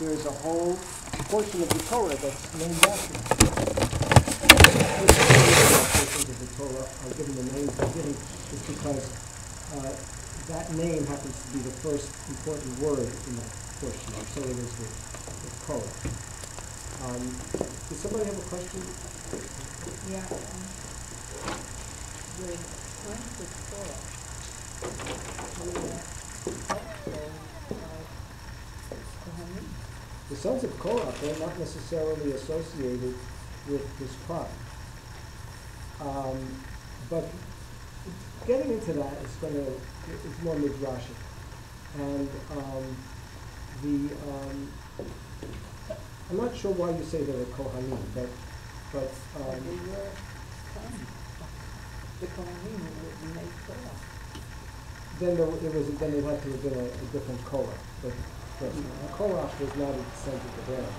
there's a whole portion of the Torah that's named after him. Portions of the Torah are given the names they're given just because that name happens to be the first important word in that portion, and so it is with Korah. Does somebody have a question? Yeah. The sons of Korah were also Kohanim. The sons of Korah, they're not necessarily associated with this tribe. But getting into that is more midrashic. And I'm not sure why you say they were Kohanim, but They were sons. The Kohanim were made Korah. then it had to have been a different Korah. But Korah was not a descendant of Aaron.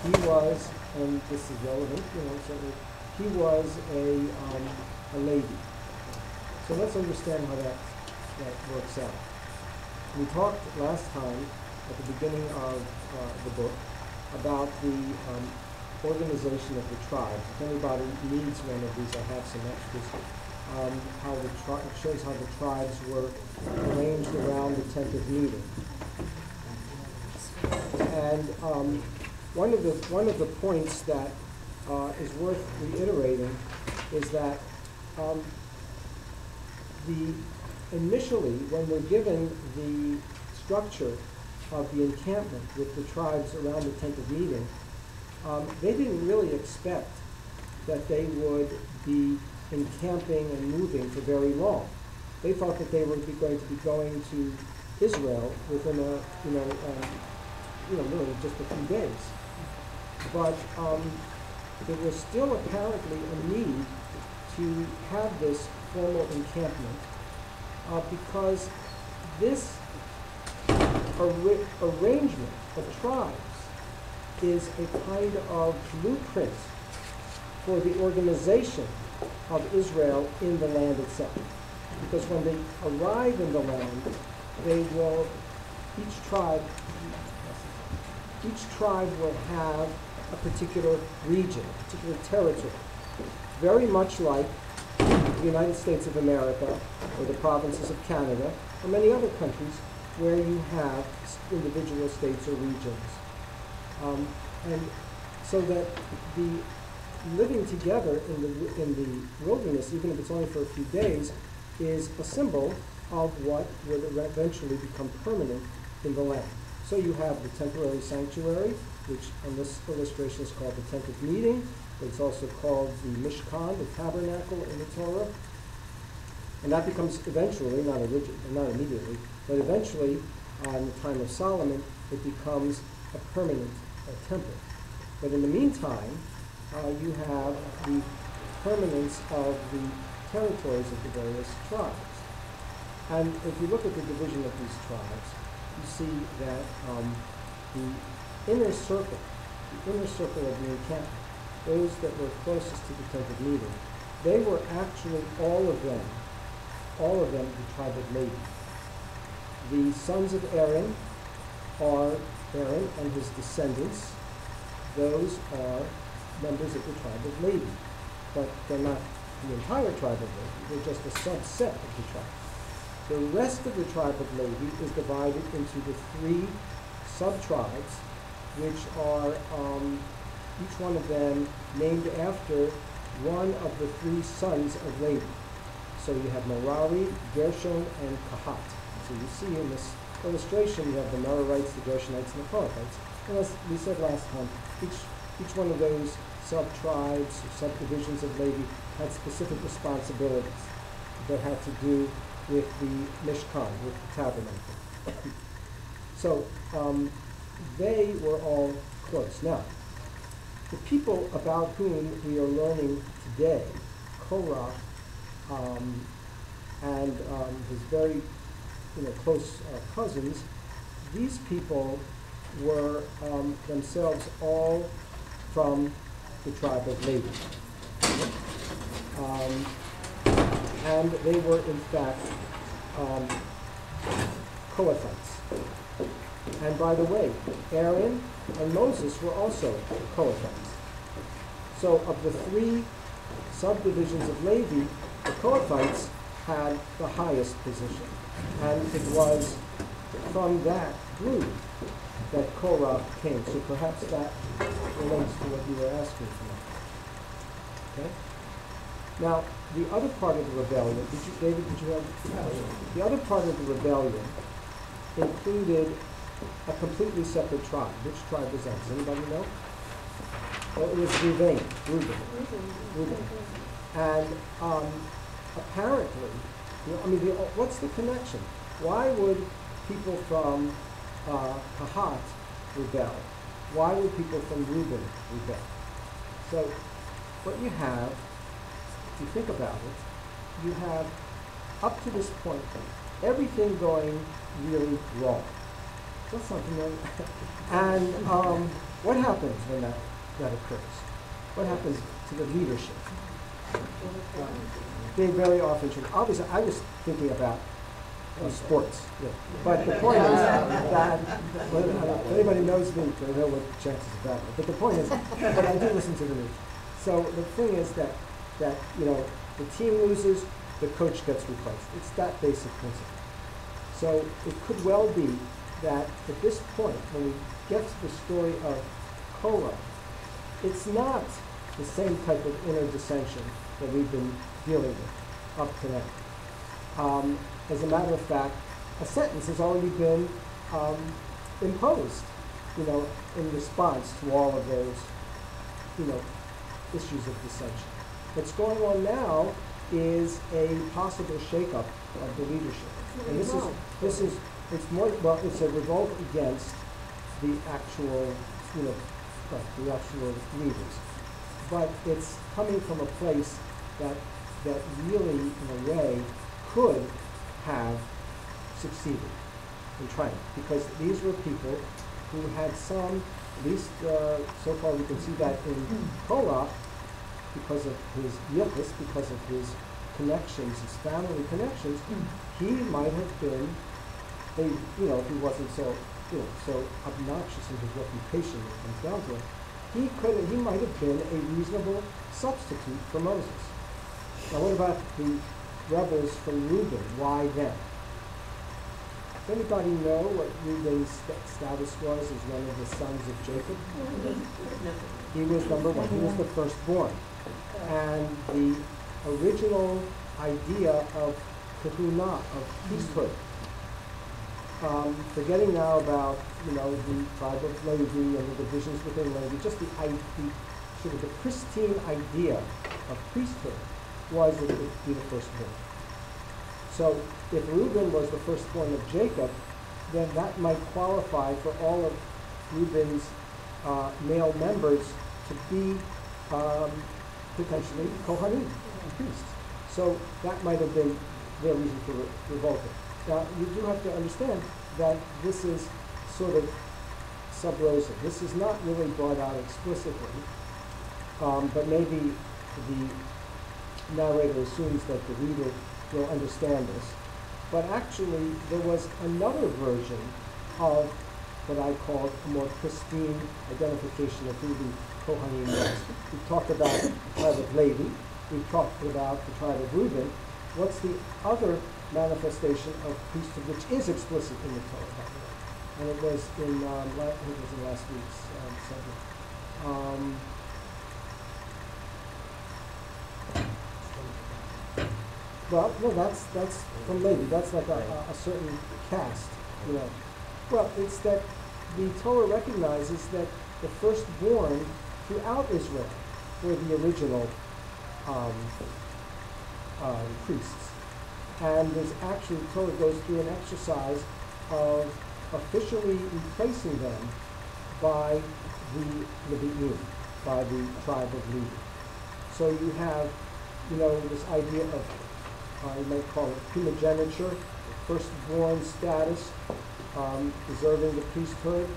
He was, and this is relevant, certainly, he was a Levi. So let's understand how that works out. We talked last time at the beginning of the book about the organization of the tribes. If anybody needs one of these, I have some extras. It shows how the tribes were arranged around the tent of meeting. And one of the points that is worth reiterating is that initially, when we're given the structure of the encampment with the tribes around the tent of meeting, they didn't really expect that they would be encamping and moving for very long. They thought that they were going to be going to Israel within really just a few days. But there was still apparently a need to have this formal encampment because this arrangement of tribes is a kind of blueprint for the organization of Israel in the land itself. Because when they arrive in the land, each tribe will have a particular region, a particular territory, very much like the United States of America or the provinces of Canada or many other countries where you have individual states or regions. And so that the living together in the wilderness, even if it's only for a few days, is a symbol of what would eventually become permanent in the land. So you have the temporary sanctuary, which on this illustration is called the tent of meeting, but it's also called the Mishkan, the tabernacle in the Torah. And that becomes eventually, not immediately, but eventually, in the time of Solomon, it becomes a permanent temple. But in the meantime, you have the permanence of the territories of the various tribes. And if you look at the division of these tribes, you see that the inner circle of the encampment, those that were closest to the tent of meeting, they were actually all of them the tribe of Levi. The sons of Aaron are Aaron and his descendants. Those are members of the tribe of Levi. But they're not the entire tribe of Levi. They're just a subset of the tribe. The rest of the tribe of Levi is divided into the three sub-tribes, which are each one of them named after one of the three sons of Levi. So you have Merari, Gershon, and Kahat. So you see in this illustration, you have the Merarites, the Gershonites, and the Kohathites. And as we said last time, each one of those sub-tribes or subdivisions of Levi had specific responsibilities that had to do with the Mishkan, with the tabernacle. So they were all close. Now, the people about whom we are learning today, Korah and his very close cousins, these people were themselves all from the tribe of Levi. And they were, in fact, Kohathites. And by the way, Aaron and Moses were also Kohathites. So of the three subdivisions of Levi, the Kohathites had the highest position. And it was from that group that Korah came. So perhaps that relates to what you were asking for. Okay? Now, the other part of the rebellion, David, did you have? The other part of the rebellion included a completely separate tribe. Which tribe was that? Does anybody know? Well, it was Reuben. And apparently, what's the connection? Why would people from Kahat rebel? Why would people from Reuben rebel? So, what you have, if you think about it, you have, up to this point, everything going really wrong. That's something that, and what happens when that occurs? What happens to the leadership? They very often should. Obviously, I was thinking about sports. Yeah. But the point is that, if anybody knows me, they know what the chances of that are. But the point is, but I do listen to the news. So the thing is that the team loses, the coach gets replaced. It's that basic principle. So it could well be that at this point, when we get to the story of Korah, it's not the same type of inner dissension that we've been dealing with up to now. As a matter of fact, a sentence has already been imposed, in response to all of those, issues of dissension. What's going on now is a possible shakeup of the leadership. And it's a revolt against the actual, the actual leaders. But it's coming from a place that really, in a way, could have succeeded in triumph, because these were people who had some, at least so far we can see that in Korah, because of his yichus, because of his connections, his family connections, he might have been, if he wasn't so obnoxious in his reputation when it comes down to it, he might have been a reasonable substitute for Moses. Now what about the rebels from Reuben? Why them? Does anybody know what Reuben's status was as one of the sons of Jacob? He was number one. He was the firstborn. And the original idea of kahuna, of priesthood, forgetting now about the tribe of Levi and the divisions within Levi, just the sort of the pristine idea of priesthood was that it would be the firstborn. So if Reuben was the firstborn of Jacob, then that might qualify for all of Reuben's male members to be potentially Kohanim, priests. So that might have been their reason for revolting. Now, you do have to understand that this is sort of sub rosa. This is not really brought out explicitly, but maybe the narrator assumes that the reader will understand this. But actually, there was another version of what I call a more pristine identification of who the Kohanim was. We talked about the tribe of Levi. We talked about the tribe of Reuben. What's the other manifestation of priesthood which is explicit in the Torah, by the way? And it was in, I think it was in last week's subject. Well, no, that's from Levi. That's like a certain caste, Well, it's that the Torah recognizes that the firstborn throughout Israel were the original priests. And there's actually, the Torah goes through an exercise of officially replacing them by the Levi'im, by the tribe of Levi. So you have, this idea of, you might call it primogeniture, firstborn status, deserving the priesthood,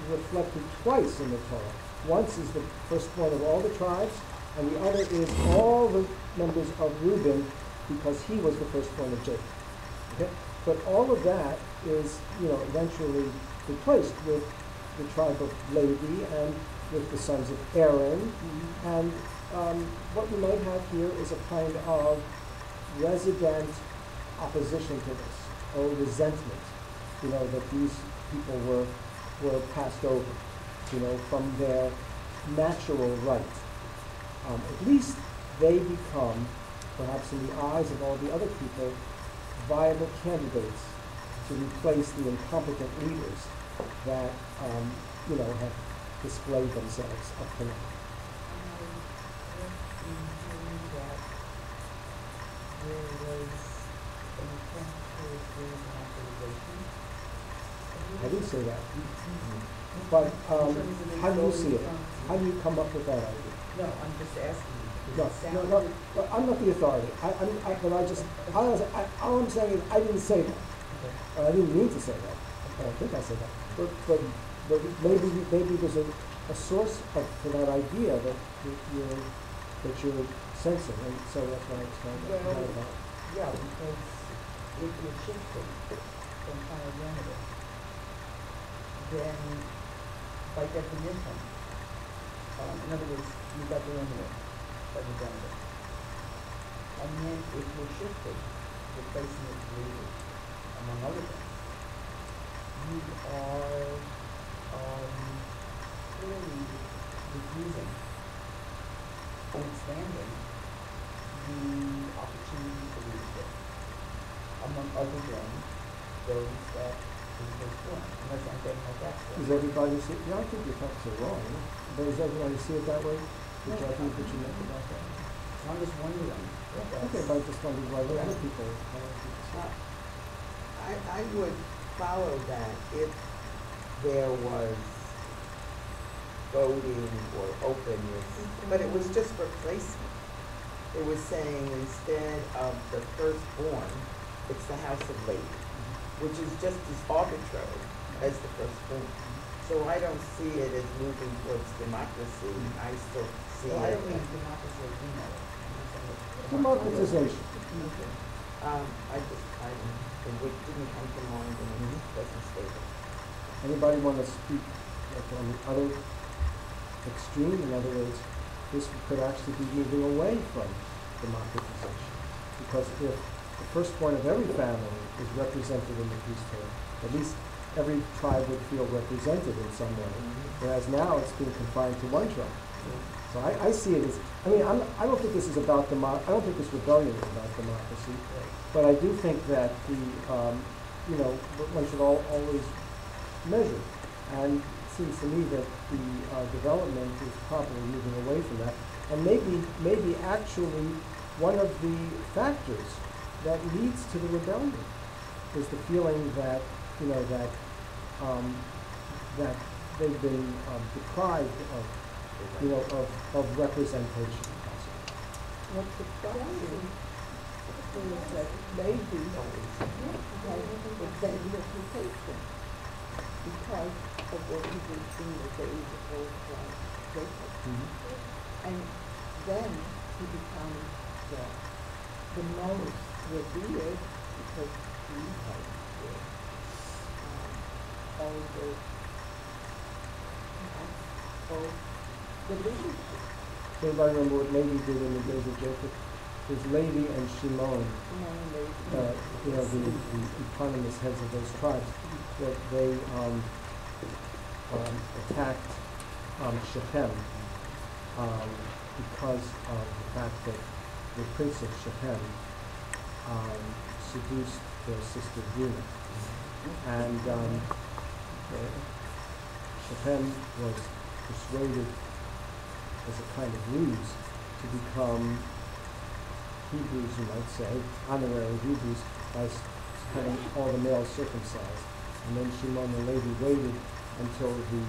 reflected twice in the Torah. Once is the firstborn of all the tribes, and the other is all the members of Reuben, because he was the firstborn of Jacob. Okay? But all of that is, eventually replaced with the tribe of Levi and with the sons of Aaron. And what we might have here is a kind of resident opposition to this, or resentment, that these people were passed over, from their natural right. At least they become, perhaps in the eyes of all the other people, viable candidates to replace the incompetent leaders that, have displayed themselves up to now. I didn't say that. But how do you see it? How do you come up with that idea? No, I'm just asking you. No, but I'm not the authority. All I'm saying is I didn't say that. I didn't mean to say that. I don't think I said that. But maybe there's a source for that idea that you're sensing, and so that's why it's kind of about. Yeah, because if you're shifting from primogeniture, then by definition, in other words, you've got the lineage primogeniture. And then if you're shifting, replacing it with, among other things, you are clearly diffusing and expanding the opportunity for leadership among other than those that is born. Unless I'm getting my facts wrong. Does everybody see it? Yeah, I think your facts are wrong. But does everybody see it that way? The judgment that you make about that? So I'm just wondering. Okay, but I just wondered why other people see it. I would follow that if there was voting or openness, but it was just replacement. It was saying instead of the firstborn, it's the house of Levi, which is just as arbitrary as the firstborn. So I don't see it as moving towards democracy. I still see Well, I it don't mean as democracy as we know it. Democratization. it didn't come to mind and it doesn't stay there. Anybody want to speak on the other extreme? In other words, this could actually be moving away from democratization. Because if the firstborn of every family is represented in the priesthood, at least every tribe would feel represented in some way. Whereas now it's being confined to one tribe. So I see it as, I don't think this is about I don't think this rebellion is about democracy, but I do think that one should always measure. And it seems to me that the development is probably moving away from that. And maybe actually one of the factors that leads to the rebellion is the feeling that, that they've been deprived of representation. What's surprising is that maybe has executive reputation because of what he was in the days of old Jacob. And then he becomes the most revered because he has all the leadership. Anybody remember what Levi did in the days of Jacob? It was Levi and Shimon, the eponymous heads of those tribes, that they attacked Shechem because of the fact that the prince of Shechem seduced their sister Dinah. And Shechem was persuaded as a kind of ruse to become Hebrews, you might say, honorary Hebrews, by having all the males circumcised. And then Shimon and Levi waited until the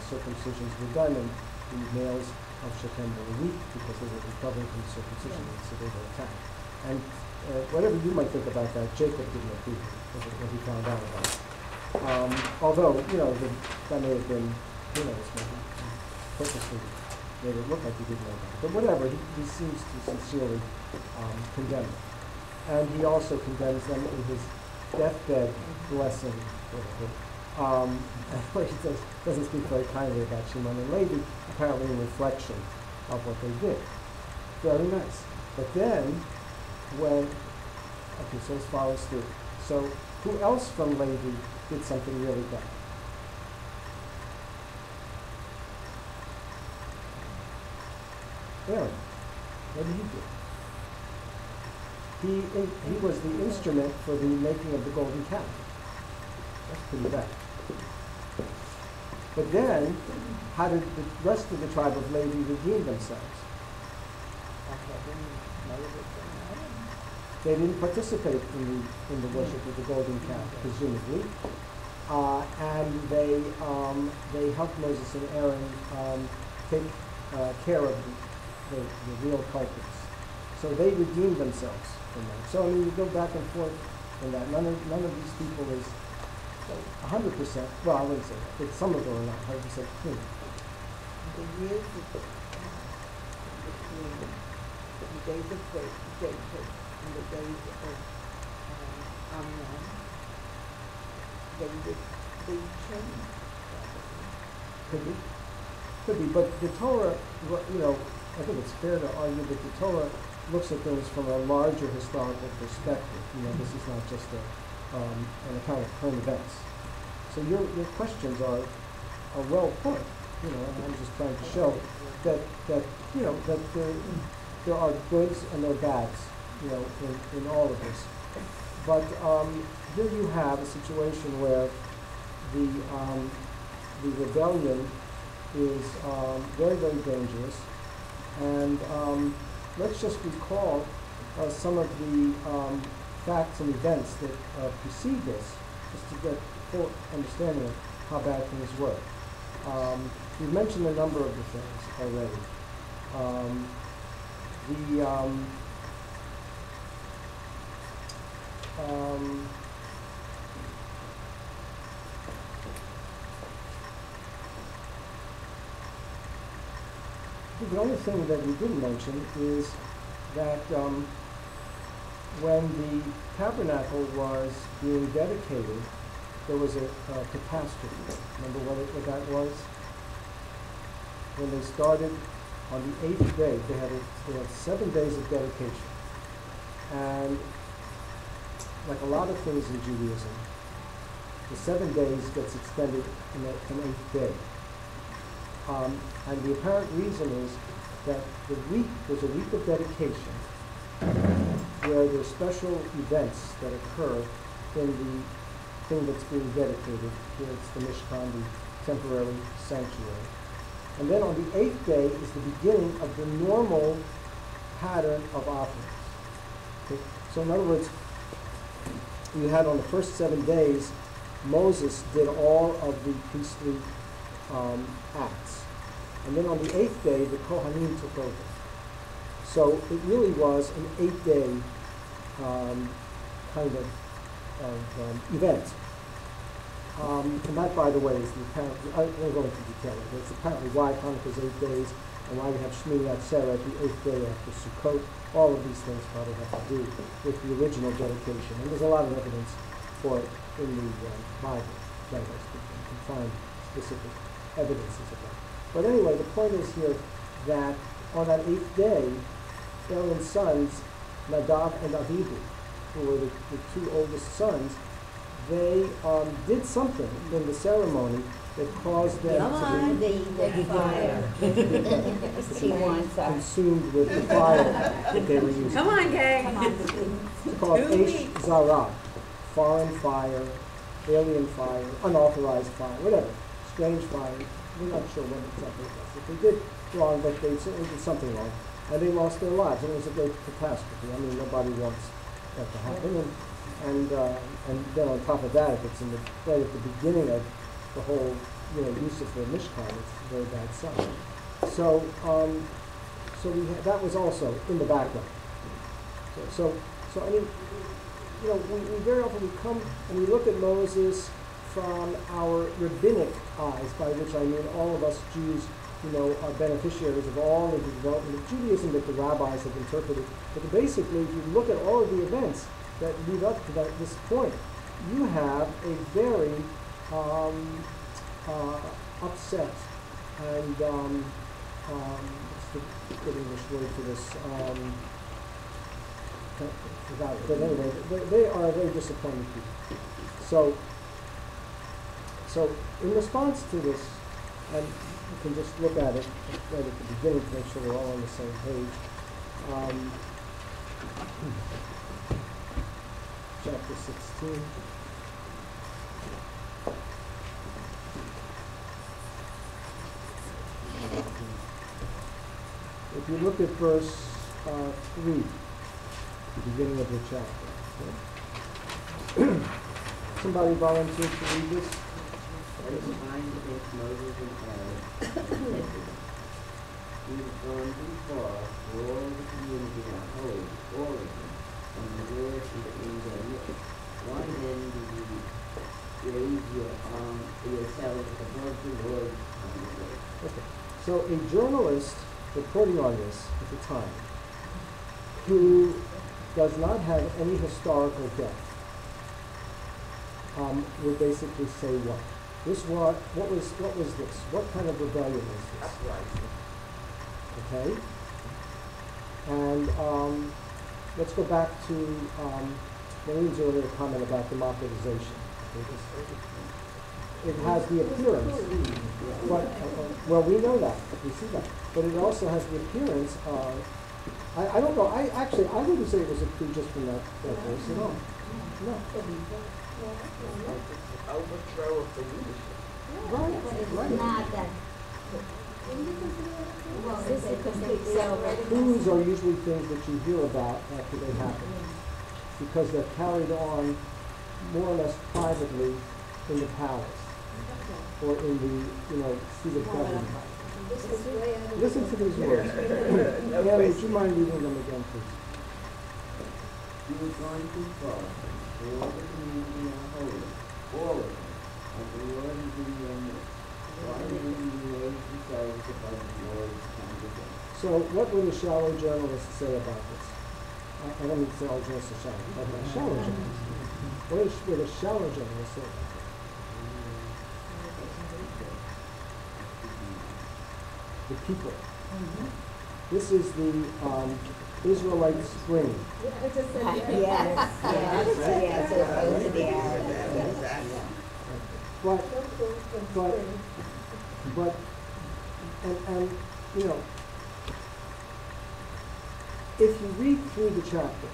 circumcisions were done, and the males of Shechem were weak because they were recovering from circumcision, so they were attacked. And whatever you might think about that, Jacob didn't approve of it when he found out about it. Although, that may have been, maybe purposely made it look like he didn't know that. But whatever, he seems to sincerely condemn it. And he also condemns them in his deathbed blessing. Where he doesn't speak very kindly about Shimon and Levi, apparently in reflection of what they did. Very nice. But then, so this follows through. So, who else from Levi did something really bad? Aaron. What did he do? He was the instrument for the making of the golden calf. That's pretty bad. But then, how did the rest of the tribe of Levi redeem themselves? They didn't participate in the worship of the golden calf, presumably, and they helped Moses and Aaron take care of the real culprits. So they redeemed themselves from that. So I mean, you go back and forth in that. None of these people is 100%. Well, I wouldn't say that. But some of them are not 100% clean. The years between the days of Jacob and the days of Amnon, they changed. Could be. But the Torah, I think it's fair to argue that the Torah looks at things from a larger historical perspective. This is not just an account of current events. So your questions are well put. I'm just trying to show that there are goods and there are bads, in all of this. But here you have a situation where the rebellion is very, very dangerous. And let's just recall some of the facts and events that precede this, just to get full understanding of how bad things were. We've mentioned a number of the things already. The only thing that we didn't mention is that when the tabernacle was being dedicated, there was a catastrophe. Remember what that was? When they started on the 8th day, they had 7 days of dedication. And like a lot of things in Judaism, the 7 days gets extended in an 8th day. And the apparent reason is that there's a week of dedication where there's special events that occur in the thing that's being dedicated. Here it's the Mishkan, the temporary sanctuary. And then on the 8th day is the beginning of the normal pattern of offerings. Okay? So in other words, you had on the first 7 days, Moses did all of the priestly acts. And then on the 8th day, the Kohanim took over. So it really was an 8-day kind of event. And that, by the way, is the apparent, I won't go into detail, but it's apparently why Hanukkah's 8 days and why we have Shmini Atzeret the 8th day after Sukkot. All of these things probably have to do with the original dedication. And there's a lot of evidence for it in the Bible, generally speaking. You can find specific evidences of that. But anyway, the point is here that on that 8th day, Aaron's sons, Nadav and Avihu, who were the 2 oldest sons, they did something in the ceremony that caused them to be consumed with the fire that they were using. Come on, gang. It's called Eish Zarah, foreign fire, alien fire, unauthorized fire, whatever, strange fire. We're not sure what exactly it was. If they did wrong, but they certainly did something wrong, and they lost their lives. And it was a great catastrophe. I mean, nobody wants that to happen. And then on top of that, if it's right at the beginning of the whole, use of the Mishkan, it's a very bad sign. So that was also in the background. So I mean, we very often come and we look at Moses from our rabbinic eyes, by which I mean all of us Jews, are beneficiaries of all of the development of Judaism that the rabbis have interpreted. But basically, if you look at all of the events that lead up to this point, you have a very upset and what's the good English word for this? Forgot it. But anyway, they are very disappointed people. So in response to this, and you can just look at it right at the beginning to make sure we're all on the same page. Chapter 16. If you look at verse 3, the beginning of the chapter. Okay? Somebody volunteer to read this? At the time against Moses and Aaron, we have gone too far, for all the community are holy, all of them, and the Lord is in their midst. Why then do you raise your arm yourselves above the Lord's congregation? Okay. So a journalist reporting on this at the time, who does not have any historical depth, would basically say what? What was this? What kind of rebellion was this? Uprising. Okay? And let's go back to Maureen's earlier comment about democratization. It has the appearance, but, well, we know that, we see that, but it also has the appearance of, I don't know, I wouldn't say it was a coup just from that verse at all. No. Overthrow of the leadership. Right. Not that. Well, it's a complete celebration. Coups are usually things that you hear about after they happen, because they're carried on more or less privately in the palace, or in the, seat of government. Listen to these words. Anne, would you mind reading them again, please? You have gone too far, for all the community are holy, all of them, and the Lord is in their midst. Why then do you raise yourselves above the Lord's congregation? So what would a shallow journalist say about this? I don't mean to say all journalists are shallow, but a shallow journalist. What would a shallow journalist say about this? The people. This is the Israelite spring. Yes, But, and if you read through the chapter,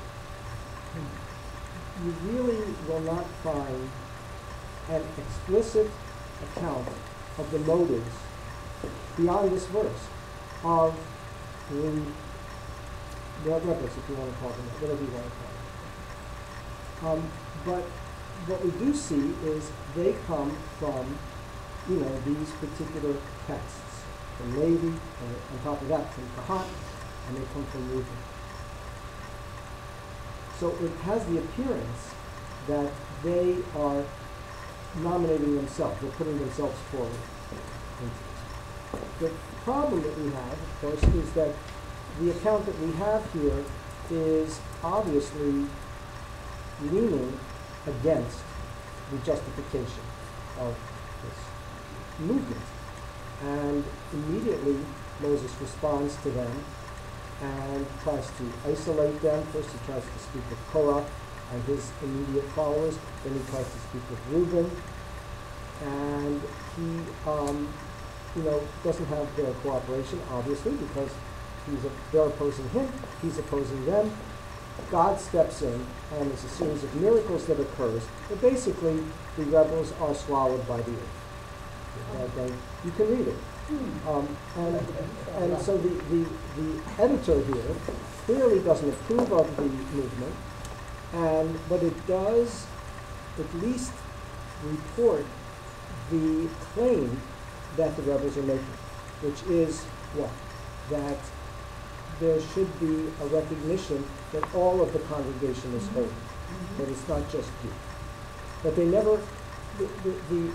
you really will not find an explicit account of the motives beyond this verse of the rebels, if you want to call them that, whatever you want to call them. But what we do see is they come from, these particular castes, from Levi, and on top of that from Kahat, and they come from Reuben. So it has the appearance that they are nominating themselves, they're putting themselves forward into this. The problem that we have, of course, is that the account that we have here is obviously leaning against the justification of this movement. And immediately Moses responds to them and tries to isolate them. First he tries to speak with Korah and his immediate followers, then he tries to speak with Reuben, and he doesn't have their cooperation, obviously, because they're opposing him, he's opposing them. God steps in, and there's a series of miracles that occurs, but basically the rebels are swallowed by the earth. Okay? You can read it. And so the editor here clearly doesn't approve of the movement, but it does at least report the claim that the rebels are making, which is what? That there should be a recognition that all of the congregation is holy, that it's not just you. But they never, the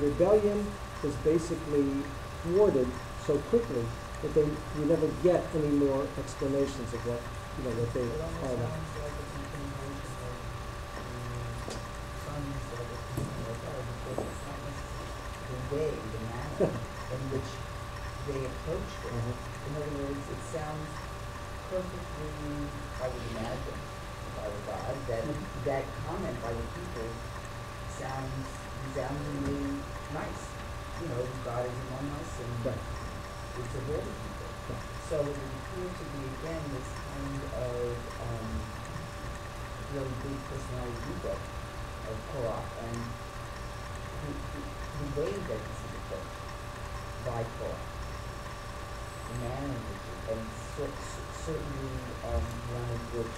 rebellion is basically thwarted so quickly that you never get any more explanations of what they are. way, the manner in which they approached it. Uh-huh. In other words, it sounds perfectly, I would imagine, if I were God, that comment by the people sounds resoundingly nice. You know, God is among us and Right. it's of all the people. Right. So it would appear to be, again, this kind of really big personality ego of Korach and the way that this is approached by Korach, the manner in which it, and certainly one of which,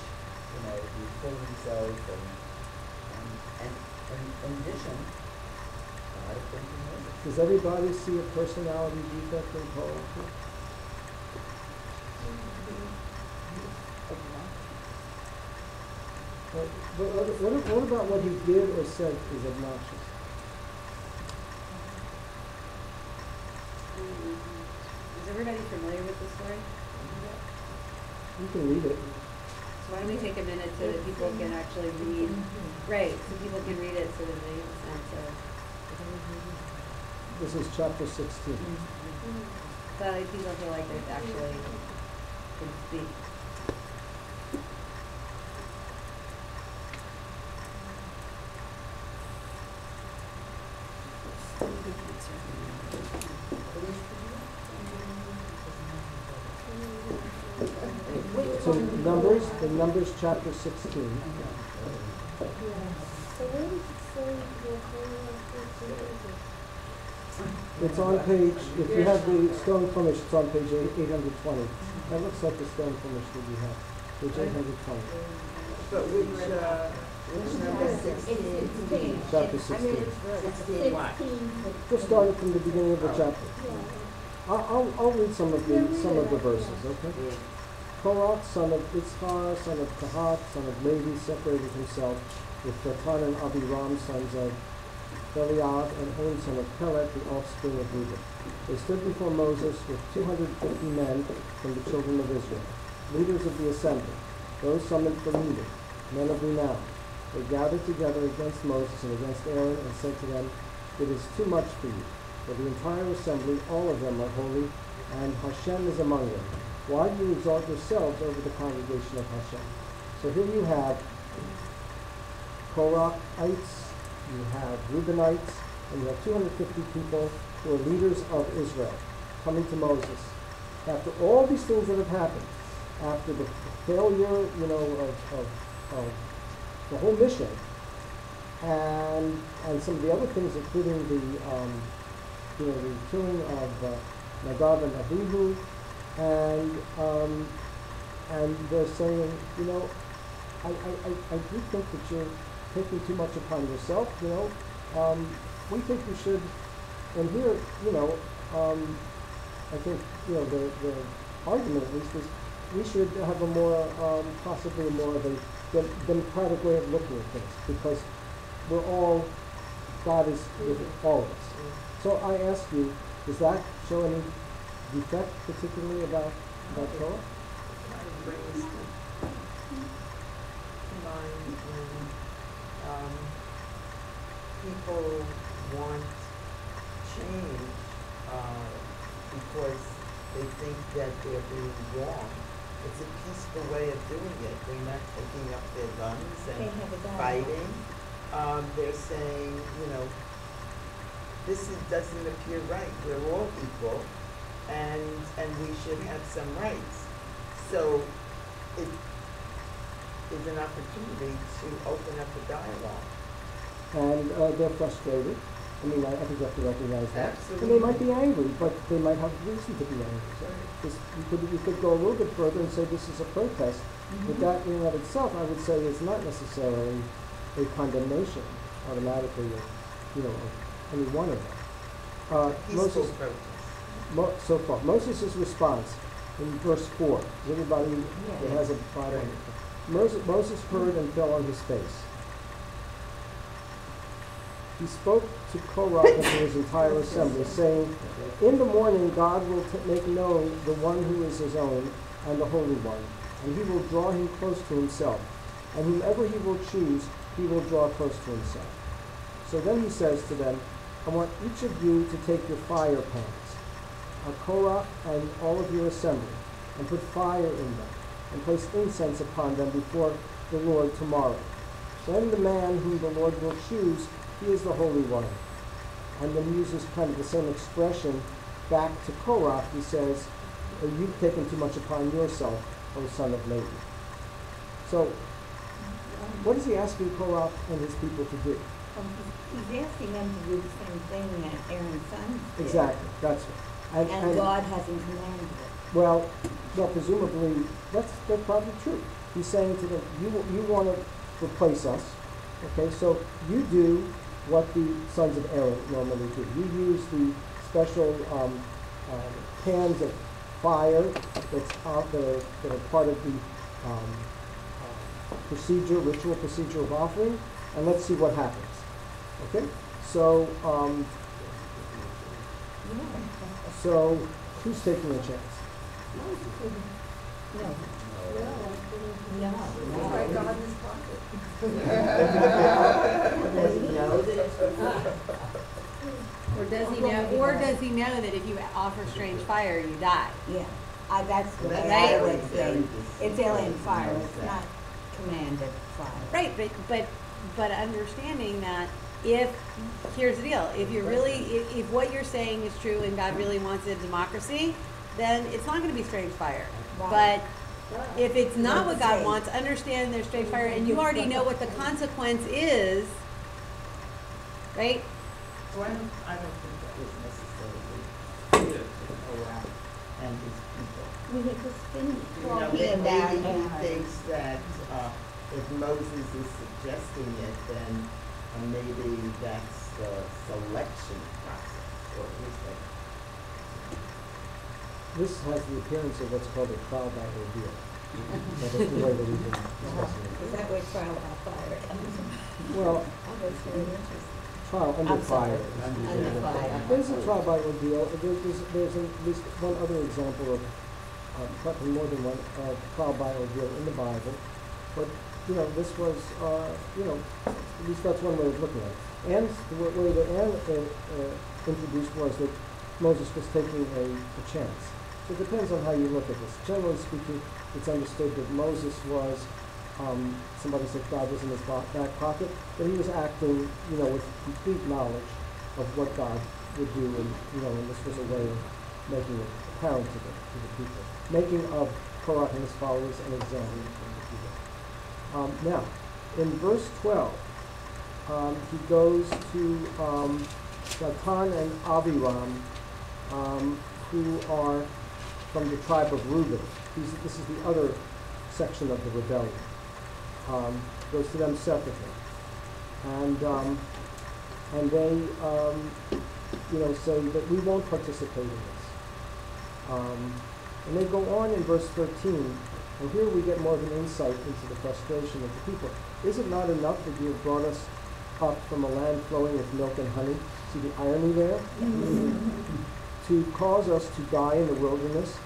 you know, he full of himself and in addition, God appointed Moses. Does everybody see a personality defect in Korach? What about what he did or said is obnoxious? Is everybody familiar with this story? You can read it. So why don't we take a minute so that people can actually read, right, so people can read it so that they have a sense of. This is chapter 16. So that people feel like they actually can speak. So Numbers chapter 16. So where does it say the whole It's on page, if you have the stone finish, it's on page 820. That looks like the stone finish that you have, page 820. But which number, 16? Chapter 16. 16 what? Just starting from the beginning of the chapter. I'll read some of the verses, okay? Korach, son of Itzhar, son of Kahat, son of Levi, separated himself with Datan and Abiram, sons of Eliab, and On, son of Pelet, the offspring of Reuben. They stood before Moses with 250 men from the children of Israel, leaders of the assembly, those summoned for meeting, men of renown. They gathered together against Moses and against Aaron and said to them, "It is too much for you, for the entire assembly, all of them are holy, and Hashem is among them. Why do you exalt yourselves over the congregation of Hashem?" So here you have Korahites, you have Reubenites, and you have 250 people who are leaders of Israel coming to Moses. After all these things that have happened, after the failure, of the whole mission, and some of the other things, including the killing of Nadav and Abihu, and they're saying, I do think that you're taking too much upon yourself. We think you should. And here, I think the argument at least is we should have a more possibly more of a democratic way of looking at things, because God is with all of us. So I ask you, does that show any defect particularly about Torah? Brings to mind when people want change because they think that they're being wrong. It's a peaceful way of doing it. They're not taking up their guns and fighting. They're saying, this doesn't appear right. We're all equal, and we should have some rights. So it is an opportunity to open up a dialogue. And they're frustrated. I mean, I think you have to recognize that. Absolutely. And they might be angry, but they might have reason to be angry. So you could go a little bit further and say this is a protest, but that in and of itself, I would say, is not necessarily a condemnation automatically of any one of them. Peaceful protest. So far, Moses' response in verse 4. Is everybody that has a Bible? Moses heard and fell on his face. He spoke to Korah and to his entire assembly, saying, "In the morning God will make known the one who is his own and the Holy One, and he will draw him close to himself. And whomever he will choose, he will draw close to himself." So then he says to them, I want each of you to take your fire pans, Korah and all of your assembly, and put fire in them, and place incense upon them before the Lord tomorrow. Then the man whom the Lord will choose, he is the Holy One. And then he uses kind of the same expression back to Korah. He says, you've taken too much upon yourself, O son of Levi. So, what is he asking Korah and his people to do? He's asking them to do the same thing that Aaron's sons did. Exactly, that's right. And God hasn't commanded it. Well, presumably, that's probably true. He's saying to them, you want to replace us, okay, so you do what the sons of Aaron normally do. You use the special pans of fire that are part of the ritual procedure of offering, and let's see what happens. Okay, so who's taking a chance? No. It's like God in his pocket. Does he know that it's Or does he know that if you offer strange fire, you die? Yeah, that's what That's I right. would say. It's alien fire, it's not commanded fire. Right, but understanding that here's the deal, if what you're saying is true and God really wants a democracy, then it's not going to be strange fire. Right. But if it's not what God wants, understand there's strange fire, and you already know what the consequence is, right? So I don't think that was necessarily clear to Korah and his people. We had just been You know, talking about maybe he thinks that if Moses is suggesting it, then maybe that's the selection process, or is that? This has the appearance of what's called a trial by ordeal. That's the way that we've been discussing it. Is that what trial by fire? Well, That's very interesting. trial under I'm sorry. fire. Under fire. There's a trial by ordeal. There's at least one other example of, probably more than one, trial by ordeal in the Bible. But, this was, at least that's one way of looking at it. And the way that Anne introduced was that Moses was taking a chance. So it depends on how you look at this. Generally speaking, it's understood that Moses was, somebody said God was in his back pocket, but he was acting, with complete knowledge of what God would do, and this was a way of making it apparent to the people, making of Korah and his followers an example of the people. Now, in verse 12, he goes to Dathan and Abiram, who are from the tribe of Reuben. This is the other section of the rebellion. Goes to them separately, and they say that we won't participate in this. And they go on in verse 13, and here we get more of an insight into the frustration of the people. Is it not enough that you have brought us up from a land flowing with milk and honey? See the irony there? To cause us to die in the wilderness,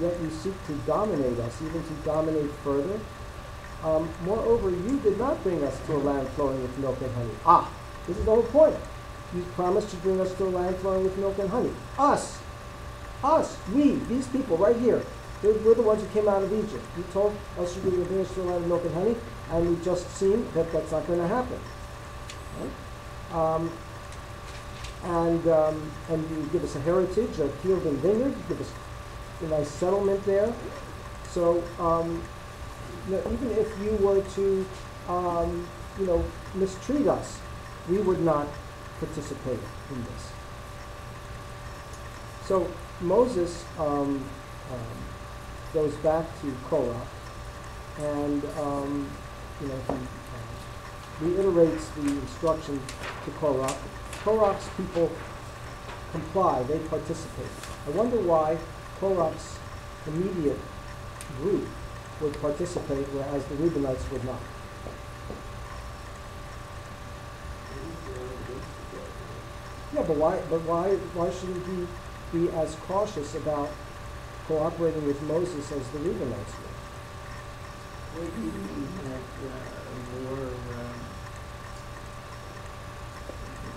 yet you seek to dominate us, even to dominate further. Moreover, you did not bring us to a land flowing with milk and honey. This is the whole point. You promised to bring us to a land flowing with milk and honey. Us, we, these people right here. We're the ones who came out of Egypt. You told us you were going to bring us to a land of milk and honey, and we've just seen that that's not going to happen. Right? And you give us a heritage, a field and vineyard. You give us a nice settlement there. So even if you were to, mistreat us, we would not participate in this. So Moses goes back to Korah, and he reiterates the instruction to Korah. Korah's people comply; they participate. I wonder why Korah's immediate group would participate, whereas the Reubenites would not. Yeah, but why shouldn't he be as cautious about cooperating with Moses as the Reubenites were? Would he have more,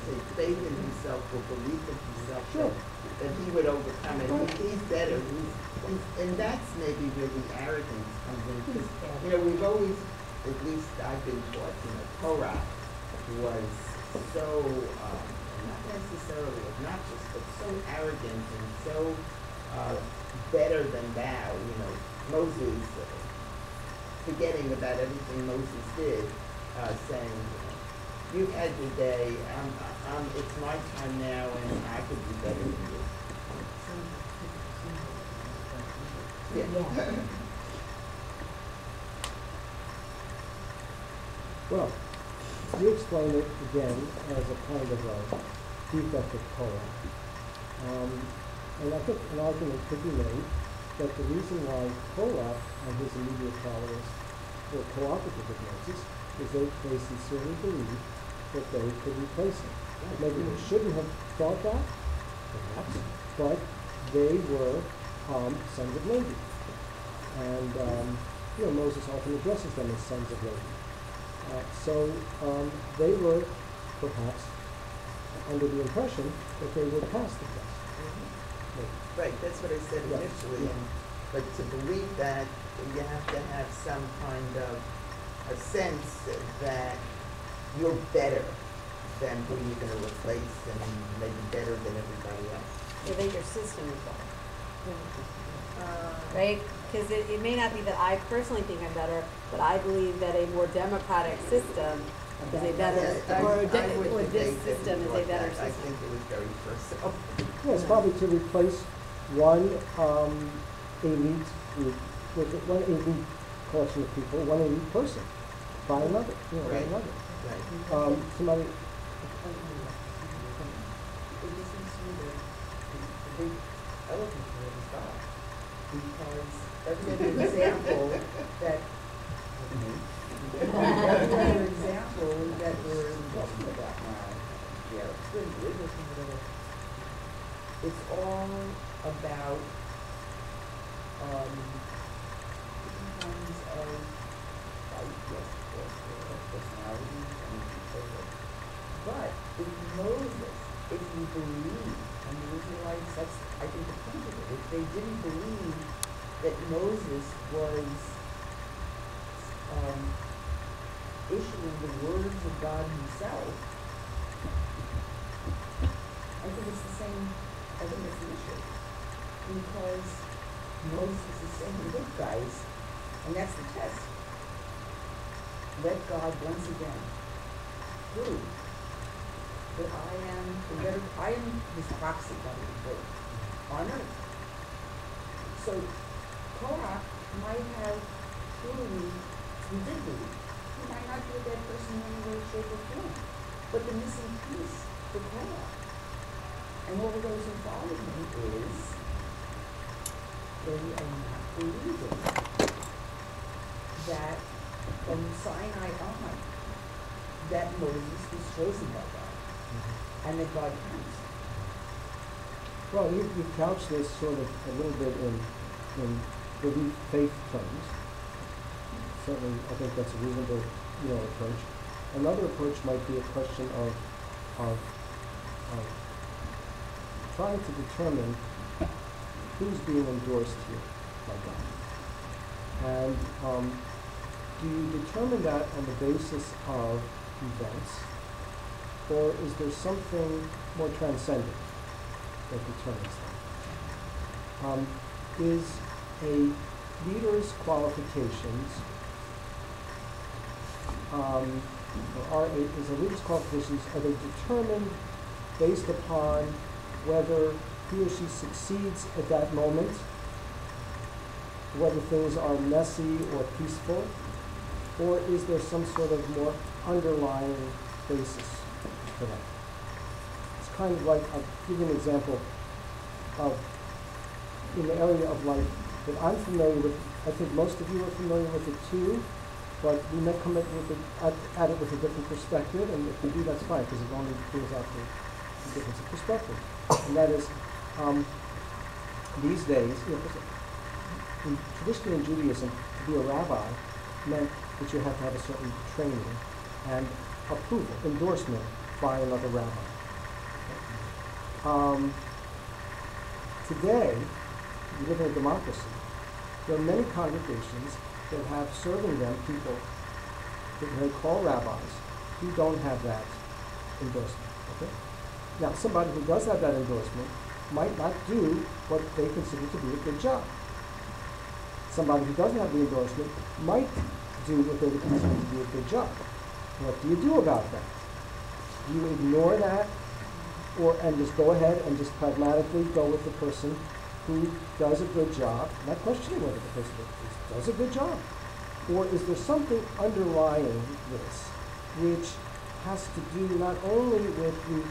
say, faith in himself or belief in himself Sure. that he would overcome it. He's better. And that's maybe where the arrogance comes in. Because, you know, we've always, at least I've been taught, you know, Torah was so, not necessarily obnoxious, but so arrogant and so better than thou, you know. Moses, forgetting about everything Moses did, saying, you've had your day, it's my time now, and I could be better than you. Yeah. Well, you explain it again as a kind of a defect of Torah. And I think an argument could be made that the reason why Korah and his immediate followers were cooperative with Moses is they sincerely believed that they could replace him. Maybe they shouldn't have thought that, perhaps, but they were sons of Levi. And, you know, Moses often addresses them as sons of Levi. So they were perhaps under the impression that they would pass the test. Right, that's what I said Yeah. initially. Yeah. But to believe that, you have to have some kind of a sense that you're better than who you're going to replace and maybe better than everybody else. Or that your system is better. Right? Because it may not be that I personally think I'm better, but I believe that a more democratic system is a better, Yes, or I would this debate that system is you a better thought that. I system. think it was very personal. Yeah, it's probably to replace one elite group with one elite collection of people, one elite person by another, you know, by Right. another. Right. Somebody, It just seems to me that the big elephant here is God. Because every other example that every other example that we're talking about now, yeah, it's good, it's all about different kinds of life, yes, of course, there are personalities and so forth. But if Moses, if you believe, and the Israelites, that's, I think, the point of it, if they didn't believe that Moses was issuing the words of God himself, I think it's the same, I think it's the issue. Because Moses is saying, look guys, and that's the test. Let God once again prove that I am the better, I am his proxy, on earth. So Korah might have truly, he did believe. He might not be a bad person in any way, shape, or form. But the missing piece for Korah, and all of those who follow him, is they are not believing that from Sinai on, that Moses was chosen by God, and that God counts. well, you couch this sort of a little bit in belief faith terms. Certainly, I think that's a reasonable, you know, approach. Another approach might be a question of trying to determine who's being endorsed here by God. And do you determine that on the basis of events, or is there something more transcendent that determines that? Is a leader's qualifications, is a leader's qualifications, are they determined based upon whether he or she succeeds at that moment, whether things are messy or peaceful, or is there some sort of more underlying basis for that? It's kind of like, I'll give you an example of, in the area of life that I'm familiar with. I think most of you are familiar with it too, but we may come at it with a different perspective, and if we do, that's fine, because it only brings out the difference of perspective. And that is, these days, you know, traditionally in Judaism, to be a rabbi meant that you had to have a certain training and approval, endorsement by another rabbi. Today, we live in a democracy. There are many congregations that have serving them people that they call rabbis who don't have that endorsement. Okay? Now, somebody who does have that endorsement might not do what they consider to be a good job. Somebody who doesn't have the endorsement might do what they would consider to be a good job. What do you do about that? Do you ignore that, and just go ahead and just pragmatically go with the person who does a good job, not questioning whether the person does a good job? Or is there something underlying this which has to do not only with the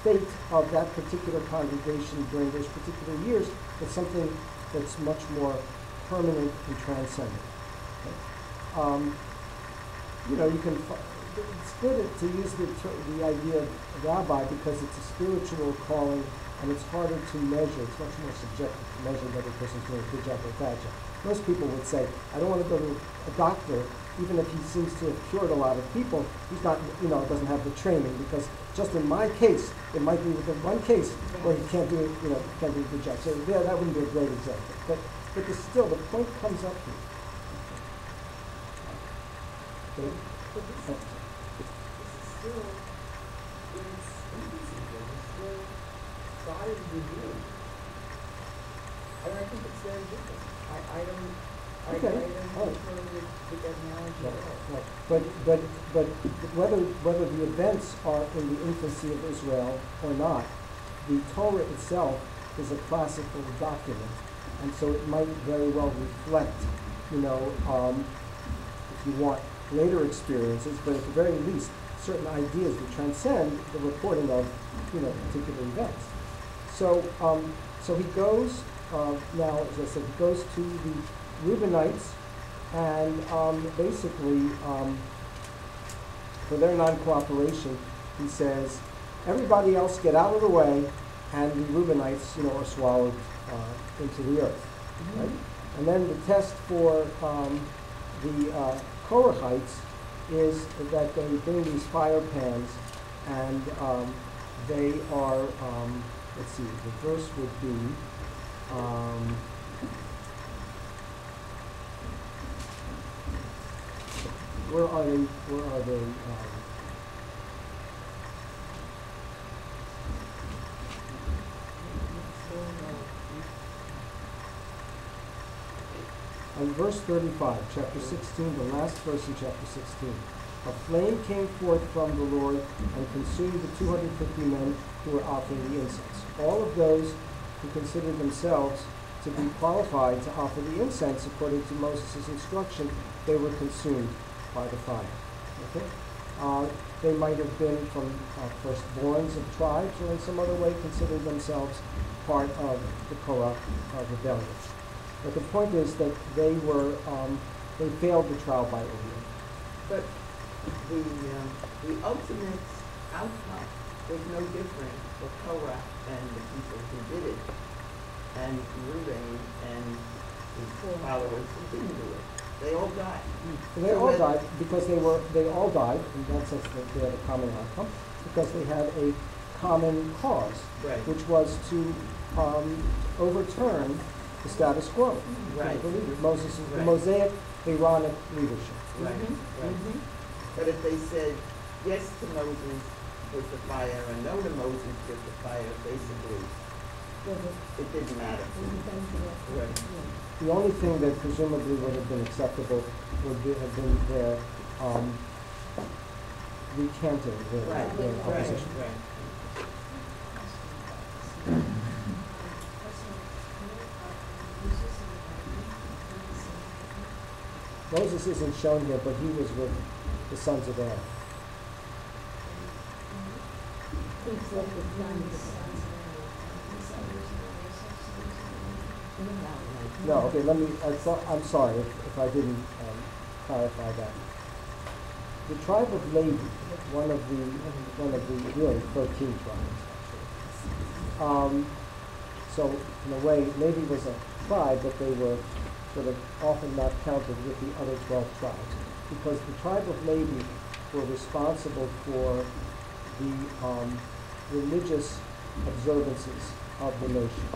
fate of that particular congregation during those particular years, but something that's much more permanent and transcendent? Okay? You can. It's good to use the idea of rabbi because it's a spiritual calling and it's harder to measure. It's much more subjective to measure whether a person's doing a good job or a bad job. Most people would say, I don't want to go to a doctor, even if he seems to have cured a lot of people. He's not, doesn't have the training, because just in my case, it might be within one case where he can't do, can't do a good job. So yeah, that wouldn't be a great example. But still, the point comes up here. Okay? But this is still, it's indefeasible. It's still size review. I think it's very different. I don't concur with that analogy at all. Right. But whether the events are in the infancy of Israel or not, the Torah itself is a classical document, and so it might very well reflect, if you want, later experiences, but at the very least, certain ideas that transcend the reporting of, particular events. So he goes, now, as I said, he goes to the Reubenites, and basically, for their non-cooperation, he says, everybody else get out of the way, and the Reubenites, are swallowed into the earth. Mm-hmm. Right? And then the test for the Korahites is that they bring these fire pans, and they are, let's see, the verse would be, where are they? In verse 35, chapter 16, the last verse in chapter 16. A flame came forth from the Lord and consumed the 250 men who were offering the incense. All of those who considered themselves to be qualified to offer the incense according to Moses' instruction, they were consumed by the fire. Okay? They might have been from firstborns of tribes, or in some other way considered themselves part of the Korah rebellion. But the point is that they failed the trial by ordeal. But the ultimate outcome was no different for Korah and the people who did it, and Reuben and his followers who didn't do it. They all died. They all died because they all died, in that sense that they had a common outcome, because they had a common cause, right, which was to overturn the status quo. Right. Moses' Right. The Mosaic Aaronic leadership. Right. Right. Mm-hmm. But if they said yes to Moses with the fire and no to Moses with the fire, basically, it didn't matter. Right. The only thing that presumably would have been acceptable would have been their recanting their opposition. Right. Moses isn't shown here, but he was with the sons of Aaron. No, okay, I'm sorry if I didn't clarify that. The tribe of Levi, one of the really 13 tribes, actually. So in a way, Levi was a tribe, but they were sort of often not counted with the other 12 tribes, because the tribe of Levi were responsible for the religious observances of the nation.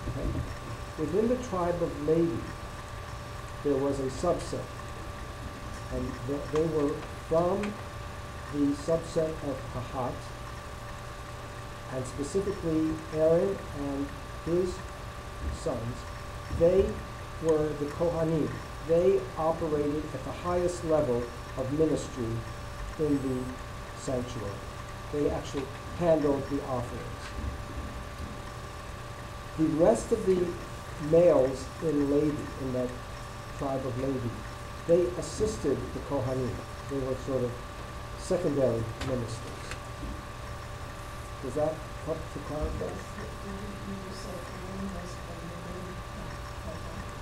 Okay? Within the tribe of Levi, there was a subset, and they were from the subset of Kahat, and specifically Aaron and his sons. They were the Kohanim. They operated at the highest level of ministry in the sanctuary. They actually handled the offerings. The rest of the males in Levi, in that tribe of Levi, they assisted the Kohanim. They were sort of secondary ministers. Does that help to clarify?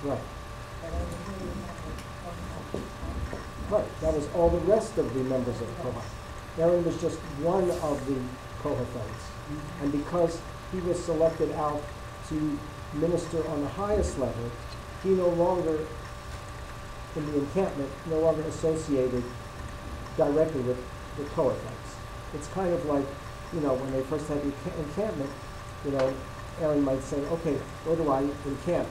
Right. Right, that was all the rest of the members of Kohath. Aaron was just one of the Kohathites. And because he was selected out to minister on the highest level, he no longer, in the encampment, no longer associated directly with the Kohathites. It's kind of like, when they first had the encampment, Aaron might say, okay, where do I encamp?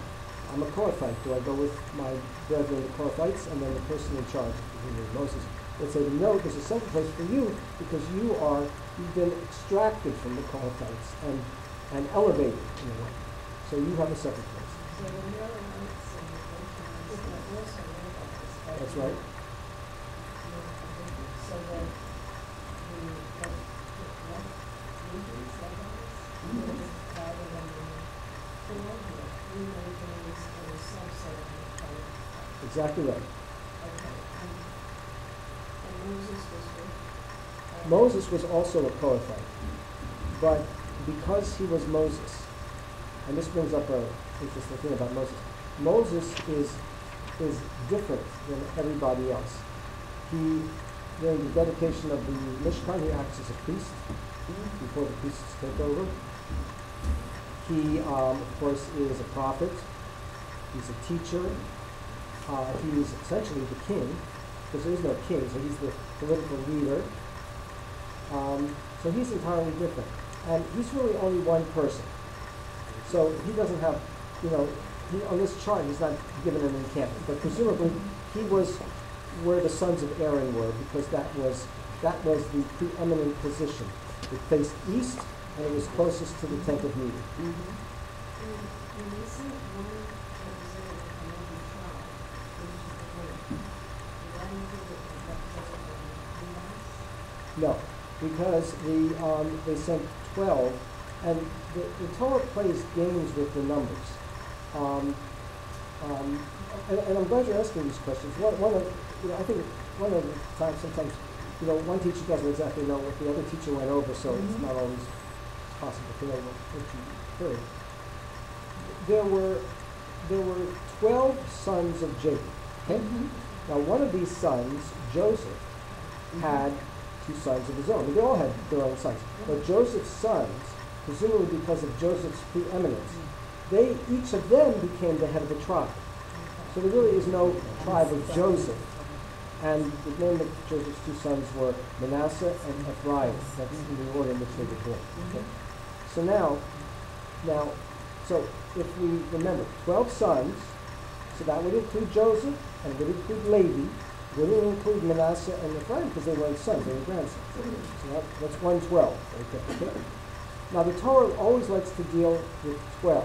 I'm a Kohathite. Do I go with my brethren, the Kohathites, and then the person in charge, Moses, would say, no, there's a second place for you because you've been extracted from the Kohathites and elevated in a way. So you have a second place. So the Millerites and the Gentiles are also Levites, but That's right. So that Levites, rather than the Levites are a subset of the Kohath. Exactly right. Okay. And Moses was with? Moses was also a Kohathite, but because he was Moses, and this brings up an interesting thing about Moses. Moses is different than everybody else. During the dedication of the Mishkan, he acts as a priest before the priests take over. He, of course, is a prophet. He's a teacher. He's essentially the king, because there is no king, so he's the political leader. So he's entirely different. And he's really only one person. So he doesn't have, on this chart, he's not given an encampment, but presumably he was where the sons of Aaron were, because that was the preeminent position. It faced east, and it was closest to the tent of meeting. And isn't one representative from every tribe into the group? Did that include a representative from Levites? No, because they sent 12, and the Torah plays games with the numbers. And I'm glad you're asking these questions. I think one of the times, sometimes, one teacher doesn't exactly know what the other teacher went over, so it's not always possible to know what you heard. There were 12 sons of Jacob. Okay? Now, one of these sons, Joseph, had 2 sons of his own. They all had their own sons. But Joseph's sons, presumably because of Joseph's preeminence, each of them became the head of a tribe. So there really is no tribe of Joseph. And the name of Joseph's 2 sons were Manasseh and Ephraim. That's in the order in which they were born. Okay? So if we remember, 12 sons, so that would include Joseph, and it would include Levi, it wouldn't include Manasseh and Ephraim because they weren't sons, they were grandsons. So that's 112 right there. Okay? Now the Torah always likes to deal with 12.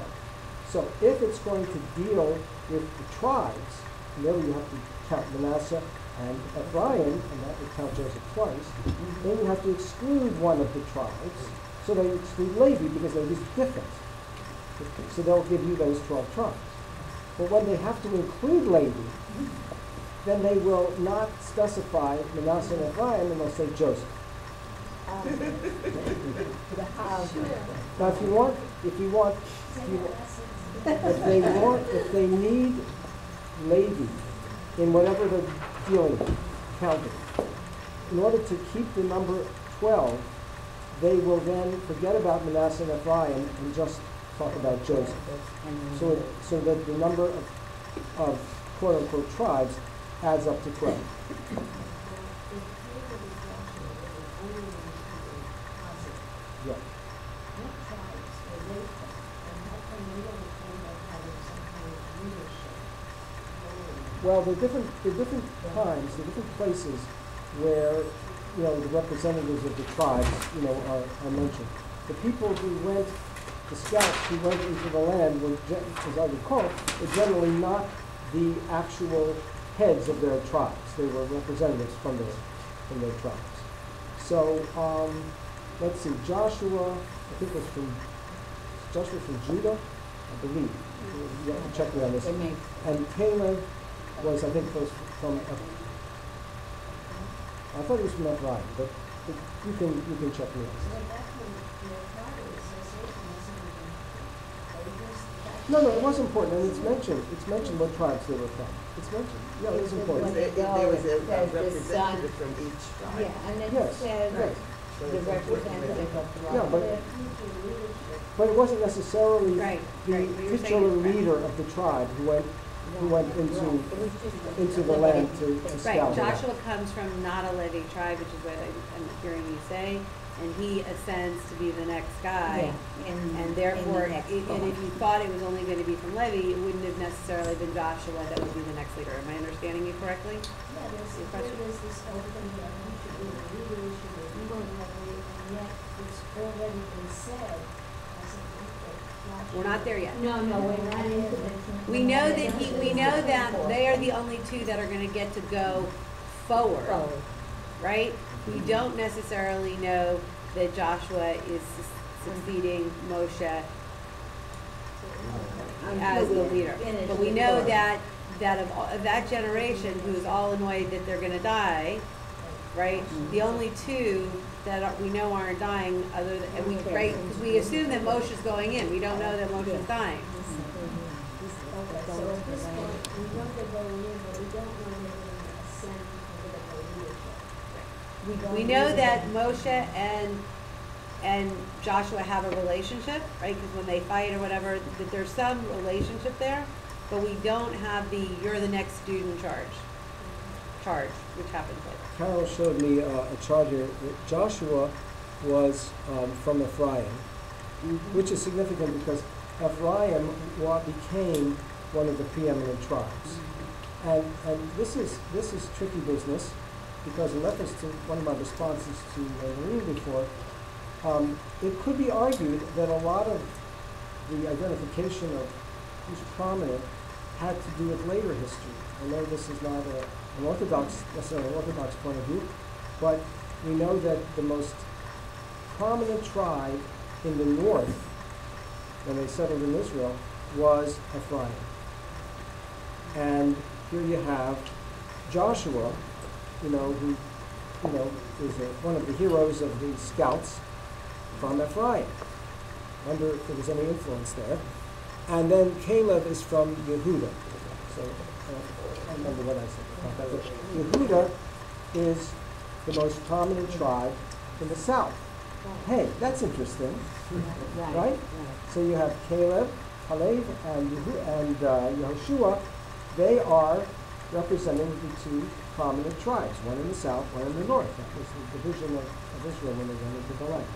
So if it's going to deal with the tribes, and there you have to count Manasseh and Ephraim, and that would count Joseph twice, then you have to exclude one of the tribes. So they exclude Levi because Levi's different. So they'll give you those 12 tribes. But when they have to include Levi, then they will not specify Manasseh and Ephraim, and they'll say Joseph. Now, if they need Levi in whatever they're dealing with, counting, in order to keep the number 12, they will then forget about Manasseh and Ephraim and just talk about Joseph. So that the number of quote-unquote tribes adds up to 12. Yeah. What tribe Well, the different times, the different places where, you know, the representatives of the tribes, you know, are mentioned. The people who went, the scouts who went into the land were, as I recall, were generally not the actual heads of their tribes. They were representatives from their tribes. So, let's see, Joshua, I think was from Judah, I believe. You have to check me on this. And Caleb was, I think, was from, I thought he was from Ephraim, but you can check me on this. Well, back when the tribal association wasn't even, they just. No, it was important, and it's mentioned what tribes they were from. It's mentioned, yeah, it was important. There was a Says the representative son. from each tribe. Yeah, and it Yes, says yes. So the it's important that- representative of the Yeah, but- Their future leadership. But it wasn't necessarily Right, the right, what you're saying titular is correct. leader of the tribe who went into the land to Right, scout it out. Joshua comes from not a Levi tribe, which is what I'm hearing you say, and he ascends to be the next guy. And therefore, and if you thought it was only going to be from Levi, it wouldn't have necessarily been Joshua that would be the next leader. Am I understanding you correctly? Yeah, Your question? there's this whole thing that we should be the leader, we should be the leader, and yet it's already been said as a group. We're not there yet. No, we're not into this. We know that they are the only two that are going to get to go forward, right? We don't necessarily know that Joshua is succeeding Moshe as the leader. But we know that of that generation who's all annoyed that they're going to die, right? The only two that we know aren't dying, other than, and right? Because we assume that Moshe's going in. We don't know that Moshe's dying. Okay, so at this point, we know they're going in, but we don't know they're going to ascend to political leadership. We know that Moshe and Joshua have a relationship, right? Because when they fight or whatever, that there's some relationship there, but we don't have the "you're the next dude in charge," which happens later. Carol showed me a chart here. Joshua was from Ephraim, which is significant because Ephraim became one of the preeminent tribes. And this is tricky business, because in reference to one of my responses to Maureen before, it could be argued that a lot of the identification of who's prominent had to do with later history. I know this is not necessarily an orthodox point of view, but we know that the most prominent tribe in the north, when they settled in Israel, was Ephraim. And here you have Joshua, who is one of the heroes of the scouts from Ephraim. I wonder if there was any influence there. And then Caleb is from Yehuda. So I remember what I said about that. But Yehuda is the most prominent tribe in the south. Hey, that's interesting, right? So you have Caleb, Kalev, and Yehoshua. They are representing the two prominent tribes, one in the south, one in the north. That was the division of Israel when they went into the land.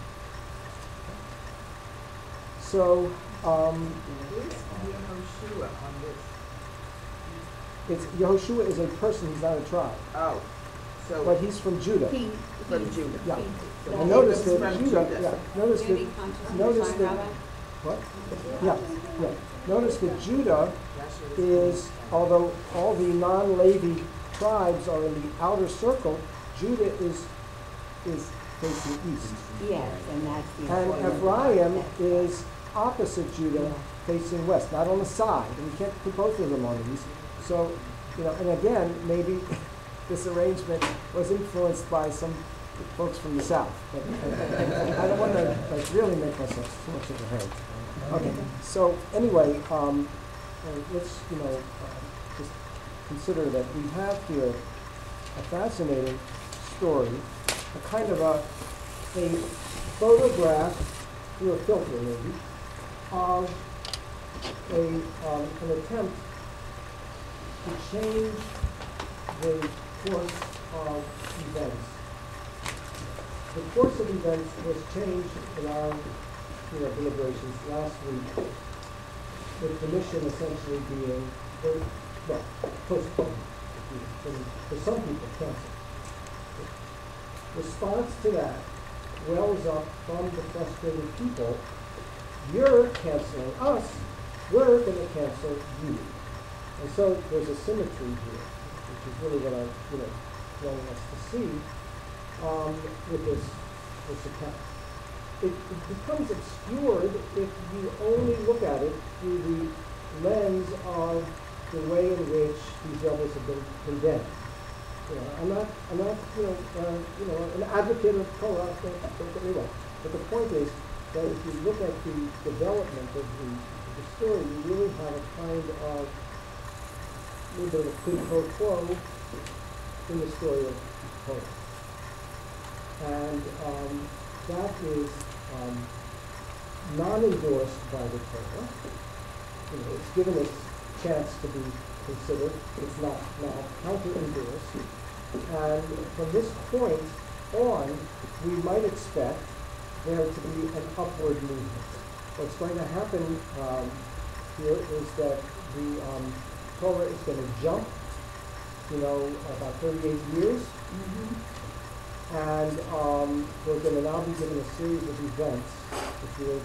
So, Who's Yehoshua on this? Yehoshua is a person, he's not a tribe. Oh, so But he's from Judah. from Judah. Yeah. So And notice Caleb's that from Judah, Judah. yeah, notice that, what? Yeah. Notice that Judah is, although all the non-Levi tribes are in the outer circle, Judah is facing east. Yes, and that's the And important Ephraim part. is opposite Judah, facing west, not on the side. And you can't put both of them on these. So, and again, maybe this arrangement was influenced by some folks from the south. But I don't want to really make myself too much of a head. Okay, so anyway, let's just consider that we have here a fascinating story, a kind of a photograph through a filter maybe of an attempt to change the course of events. The course of events was changed in our deliberations last week, with the mission essentially being well, postponed, for some people, canceled. Response to that wells up from the frustrated people. You're canceling us, we're going to cancel you. And so there's a symmetry here, which is really what I, wanting us to see with this account. It becomes obscured if you only look at it through the lens of the way in which these rebels have been condemned. I'm not an advocate of Torah, don't get me wrong. But the point is that if you look at the development of the story, you really have a kind of a little bit of a quid pro quo in the story of Torah. And that is non-endorsed by the Torah. It's given its chance to be considered. It's not now counter-endorsed. And from this point on, we might expect there to be an upward movement. What's going to happen here is that the Torah is going to jump, about 38 years. And we're going to now be given a series of events, which we'll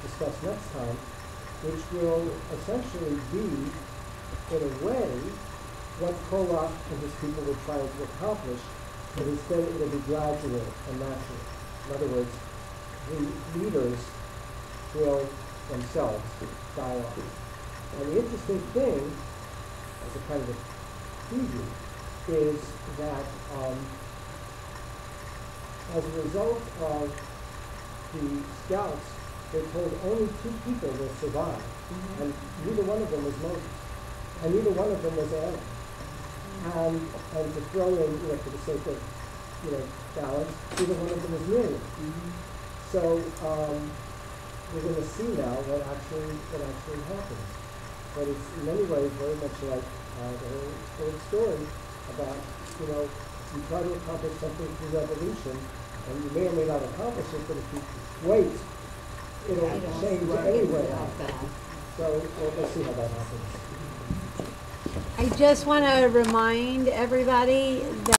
discuss next time, which will essentially be, in a way, what Korach and his people were trying to accomplish, but instead it will be gradual and natural. In other words, the leaders will themselves die off. And the interesting thing, as a kind of a preview, is that as a result of the scouts, they told only 2 people will survive, and neither one of them was Moses, and neither one of them was Aaron. And to throw in, for the sake of, balance, neither one of them was Miriam. So we're going to see now what actually happens. But it's in many ways very much like the old story about, you try to accomplish something through revolution, and you may or may not accomplish it, but if you wait, it'll change anyway. So we'll see how that happens. I just want to remind everybody that